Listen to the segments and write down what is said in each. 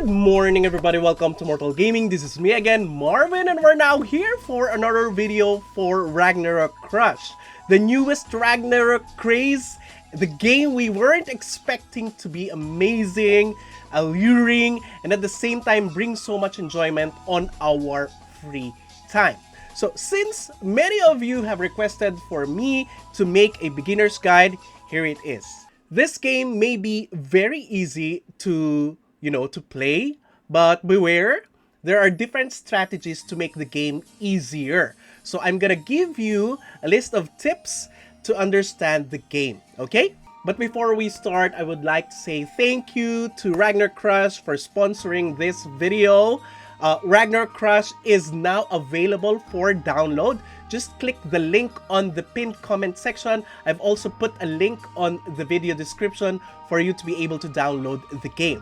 Good morning everybody, welcome to Immortal Gaming. This is me again, Marvin, and we're now here for another video for Ragnarok Crush, the newest Ragnarok craze, the game we weren't expecting to be amazing, alluring, and at the same time bring so much enjoyment on our free time. So since many of you have requested for me to make a beginner's guide, here it is. This game may be very easy to play, but beware, there are different strategies to make the game easier. So I'm gonna give you a list of tips to understand the game, okay? But before we start, I would like to say thank you to Ragnarok Crush for sponsoring this video. Ragnarok Crush is now available for download. Just click the link on the pinned comment section. I've also put a link on the video description for you to be able to download the game.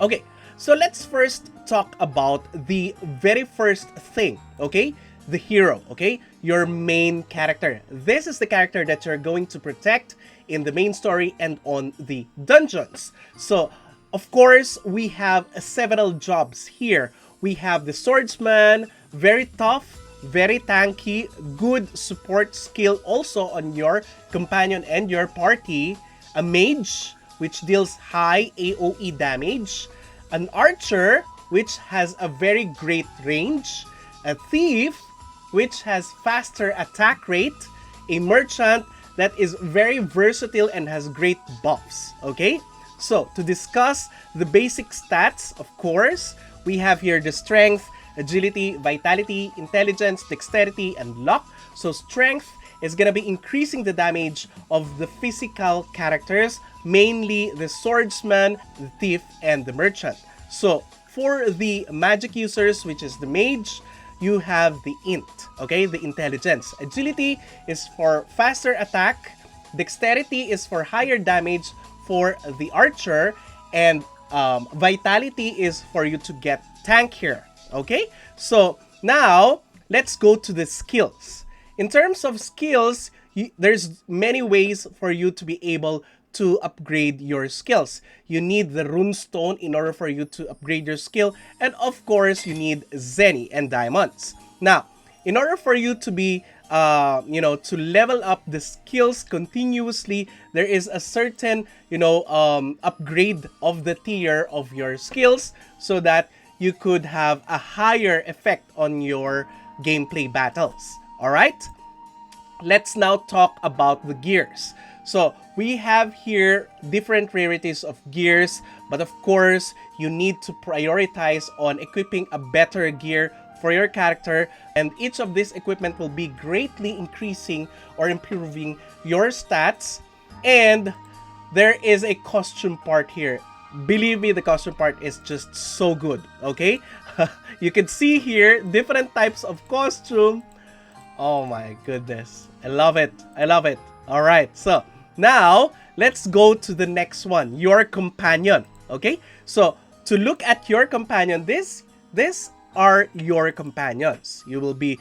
Okay, so let's first talk about the very first thing, okay? The hero, okay? Your main character. This is the character that you're going to protect in the main story and on the dungeons. So, of course, we have several jobs here. We have the swordsman, very tough, very tanky, good support skill also on your companion and your party. A mage, which deals high AoE damage. An archer, which has a very great range. A thief, which has faster attack rate. A merchant that is very versatile and has great buffs, okay? So, to discuss the basic stats, of course, we have here the strength, agility, vitality, intelligence, dexterity, and luck. So strength is gonna be increasing the damage of the physical characters, mainly the swordsman, the thief, and the merchant. So for the magic users, which is the mage, you have the int, okay, the intelligence. Agility is for faster attack, dexterity is for higher damage for the archer, and vitality is for you to get tankier. Okay, so now let's go to the skills. In terms of skills, there's many ways for you to be able to upgrade your skills. You need the runestone in order for you to upgrade your skill, and of course you need zenny and diamonds. Now, in order for you to be to level up the skills continuously, there is a certain upgrade of the tier of your skills so that you could have a higher effect on your gameplay battles. Alright? Let's now talk about the gears. So, we have here different rarities of gears, but of course, you need to prioritize on equipping a better gear for your character, and each of this equipment will be greatly increasing or improving your stats. And there is a costume part here. Believe me, the costume part is just so good, okay? You can see here different types of costume. Oh my goodness. I love it. I love it. All right. So now let's go to the next one, your companion, okay? So to look at your companion, this are your companions. You will be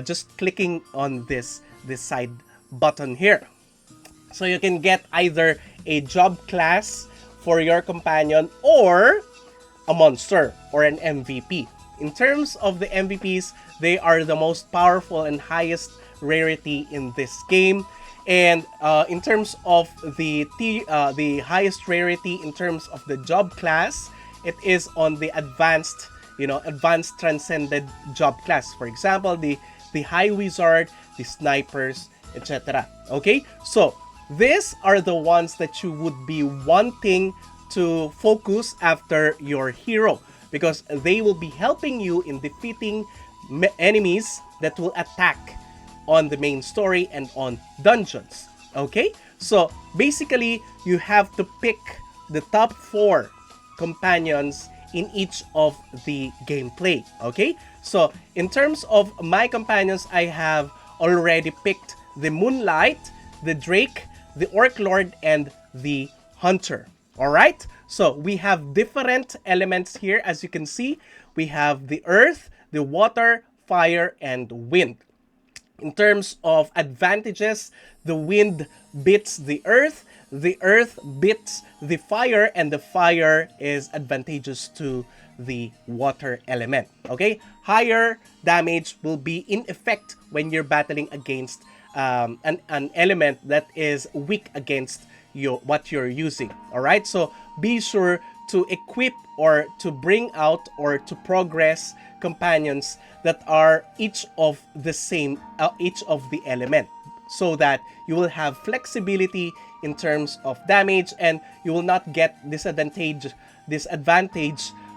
just clicking on this side button here. So you can get either a job class for your companion or a monster or an MVP. In terms of the MVPs, they are the most powerful and highest rarity in this game. And in terms of the highest rarity in terms of the job class, it is on the advanced transcended job class. For example, the high wizard, the snipers, etc. Okay, so these are the ones that you would be wanting to focus after your hero, because they will be helping you in defeating enemies that will attack on the main story and on dungeons. Okay, so basically you have to pick the top 4 companions in each of the gameplay. Okay, so in terms of my companions, I have already picked the Moonlight, the Drake, the Orc Lord, and the Hunter. Alright, so we have different elements here. As you can see, we have the earth, the water, fire, and wind. In terms of advantages, the wind beats the earth beats the fire, and the fire is advantageous to the water element. Okay, higher damage will be in effect when you're battling against an element that is weak against what you're using. All right, so be sure to equip or to bring out or to progress companions that are each of the same, each of the element, so that you will have flexibility in terms of damage and you will not get disadvantage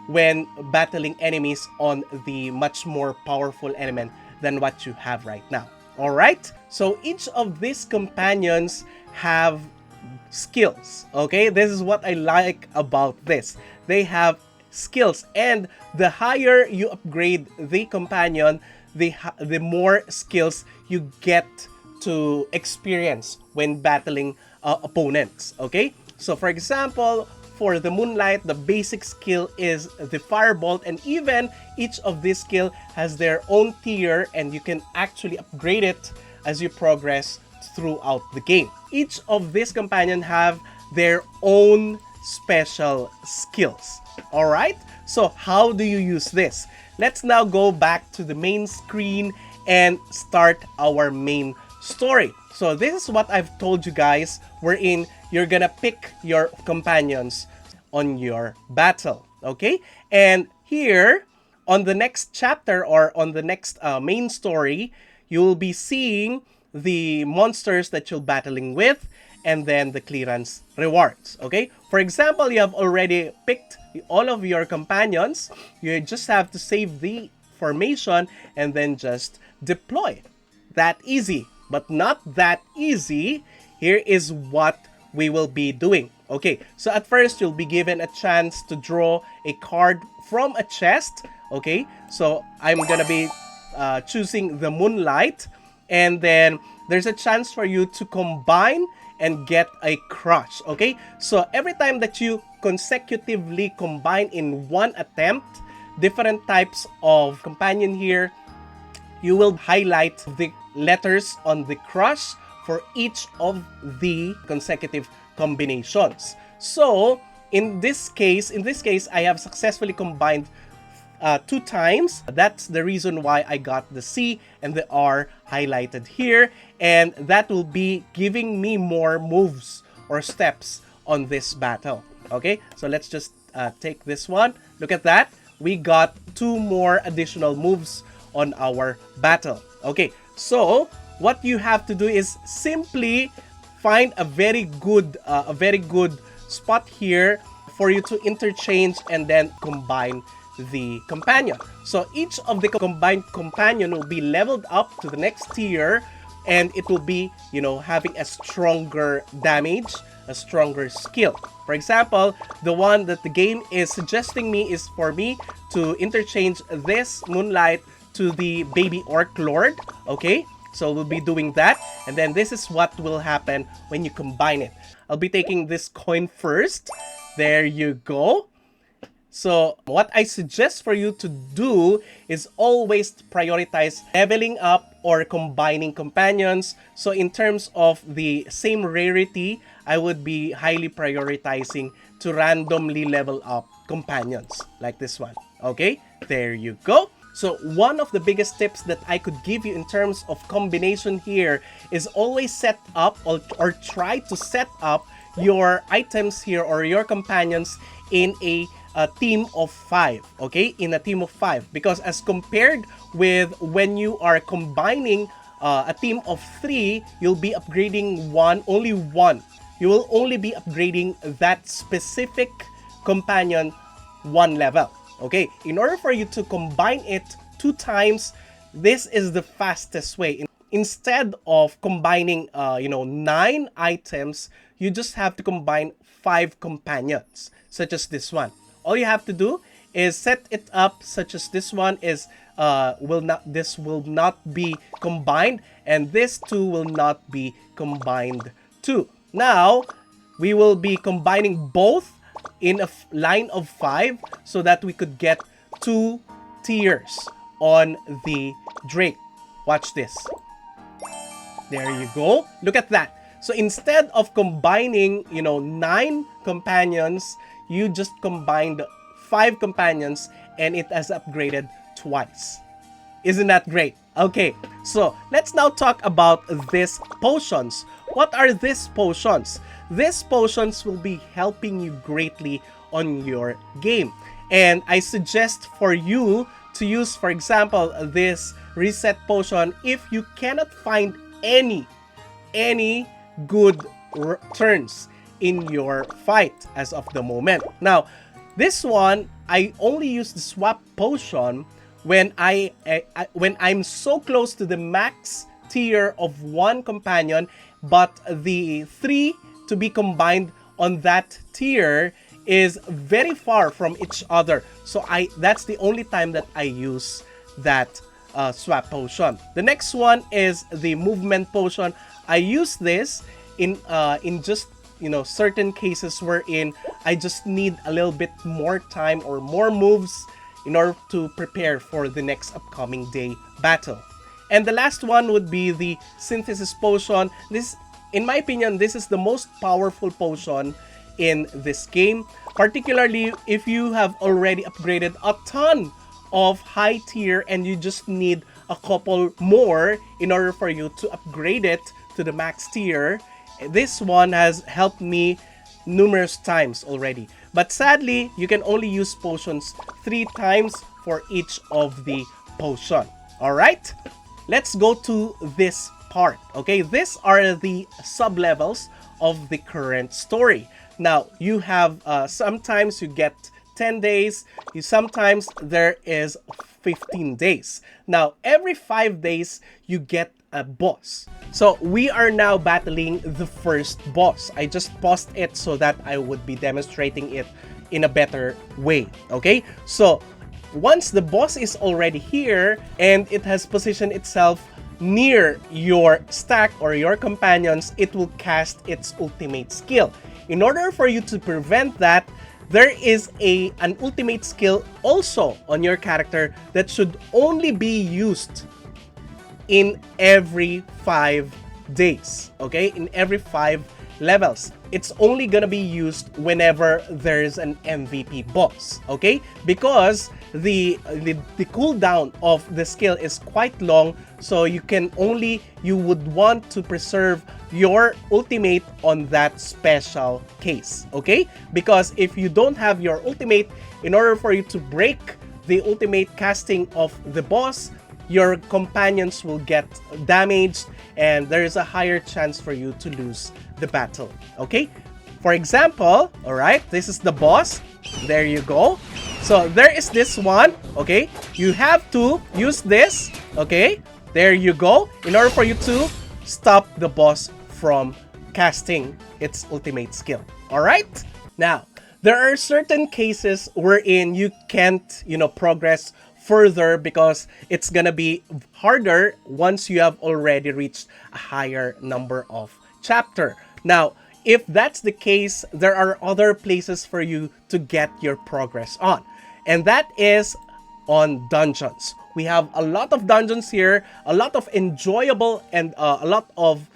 when battling enemies on the much more powerful element than what you have right now. All right, so each of these companions have skills. Okay, this is what I like about this. They have skills, and the higher you upgrade the companion, the more skills you get to experience when battling opponents. Okay, so for example, for the Moonlight, the basic skill is the Firebolt, and even each of these skill has their own tier, and you can actually upgrade it as you progress throughout the game. Each of these companions have their own special skills. All right, so how do you use this? Let's now go back to the main screen and start our main story. So this is what I've told you guys, wherein you're gonna pick your companions on your battle. Okay, and here on the next chapter or on the next main story, you will be seeing the monsters that you're battling with, and then the clearance rewards. Okay, for example, you have already picked all of your companions. You just have to save the formation and then just deploy. That easy, but not that easy. Here is what we will be doing. Okay, so at first you'll be given a chance to draw a card from a chest. Okay, so I'm gonna be choosing the Moonlight, and then there's a chance for you to combine and get a crush. Okay, so every time that you consecutively combine in one attempt different types of companion here, you will highlight the letters on the crush for each of the consecutive combinations. So in this case, I have successfully combined 2 times. That's the reason why I got the C and the R highlighted here, and that will be giving me more moves or steps on this battle. Okay, so let's just take this one. Look at that. We got 2 more additional moves on our battle. Okay, so what you have to do is simply find a very good spot here for you to interchange and then combine the companion. So each of the combined companion will be leveled up to the next tier, and it will be, you know, having a stronger damage, a stronger skill. For example, the one that the game is suggesting me is for me to interchange this Moonlight to the Baby Orc Lord. Okay, so we'll be doing that, and then this is what will happen when you combine it. I'll be taking this coin first. There you go. So what I suggest for you to do is always prioritize leveling up or combining companions. So in terms of the same rarity, I would be highly prioritizing to randomly level up companions like this one. Okay, there you go. So one of the biggest tips that I could give you in terms of combination here is always set up or try to set up your items here or your companions in a team of 5. Okay, in a team of 5, because as compared with when you are combining a team of 3, you'll be upgrading only one. You will only be upgrading that specific companion 1 level. Okay, in order for you to combine it 2 times, this is the fastest way. Instead of combining 9 items, you just have to combine 5 companions, such as this one. All you have to do is set it up such as this one is this will not be combined, and this 2 will not be combined too. Now we will be combining both in a line of 5 so that we could get 2 tiers on the Drake. Watch this. There you go. Look at that. So instead of combining 9 companions, you just combined 5 companions, and it has upgraded twice. Isn't that great? Okay, so let's now talk about these potions. What are these potions? These potions will be helping you greatly on your game. And I suggest for you to use, for example, this reset potion if you cannot find any good turns in your fight as of the moment. Now, this one, I only use the swap potion when I'm so close to the max tier of one companion, but the 3 to be combined on that tier is very far from each other. So that's the only time that I use that swap potion. The next one is the movement potion. I use this in just, you know, certain cases wherein I just need a little bit more time or more moves in order to prepare for the next upcoming day battle. And the last one would be the synthesis potion. This, in my opinion, this is the most powerful potion in this game, particularly if you have already upgraded a ton of high tier and you just need a couple more in order for you to upgrade it to the max tier. This one has helped me numerous times already. But sadly, you can only use potions 3 times for each of the potion. Alright? Let's go to this part. Okay, these are the sub-levels of the current story. Now, you have sometimes you get 10 days, sometimes there is 15 days. Now, every 5 days, you get a boss. So, we are now battling the first boss. I just paused it so that I would be demonstrating it in a better way. Okay? So, once the boss is already here and it has positioned itself near your stack or your companions, it will cast its ultimate skill. In order for you to prevent that, there is an ultimate skill also on your character that should only be used in every 5 days, okay? In every 5 levels. It's only gonna be used whenever there's an MVP boss, okay? Because the cooldown of the skill is quite long, so you would want to preserve your ultimate on that special case, okay? Because if you don't have your ultimate, in order for you to break the ultimate casting of the boss, your companions will get damaged and there is a higher chance for you to lose the battle, okay? For example, all right, this is the boss. There you go. So there is this one, okay? You have to use this, okay? There you go. In order for you to stop the boss from casting its ultimate skill, all right? Now, there are certain cases wherein you can't, progress further because it's gonna be harder once you have already reached a higher number of chapter. Now, if that's the case, there are other places for you to get your progress on, and that is on dungeons. We have a lot of dungeons here, a lot of enjoyable and a lot of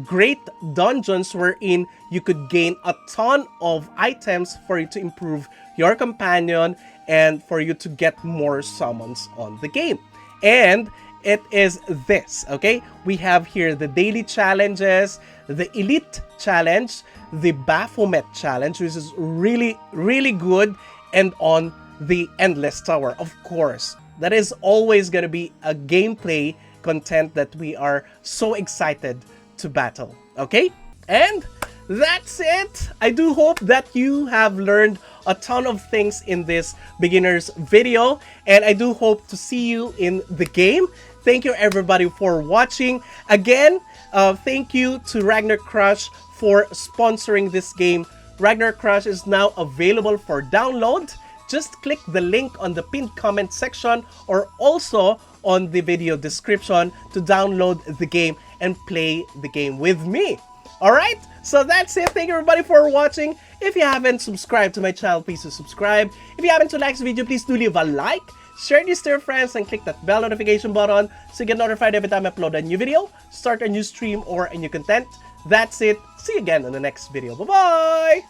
great dungeons wherein you could gain a ton of items for you to improve your companion and for you to get more summons on the game. And it is this, okay? We have here the daily challenges, the elite challenge, the Baphomet challenge, which is really, really good, and on the endless tower, of course. That is always going to be a gameplay content that we are so excited to battle, okay? And that's it. I do hope that you have learned a ton of things in this beginner's video, and I do hope to see you in the game. Thank you everybody for watching. Again, thank you to Ragnarok Crush for sponsoring this game. Ragnarok Crush is now available for download. Just click the link on the pinned comment section or also on the video description to download the game and play the game with me. Alright, so that's it. Thank you everybody for watching. If you haven't subscribed to my channel, please do subscribe. If you haven't liked this video, please do leave a like. Share this to your friends and click that bell notification button so you get notified every time I upload a new video, start a new stream, or a new content. That's it. See you again in the next video. Bye-bye!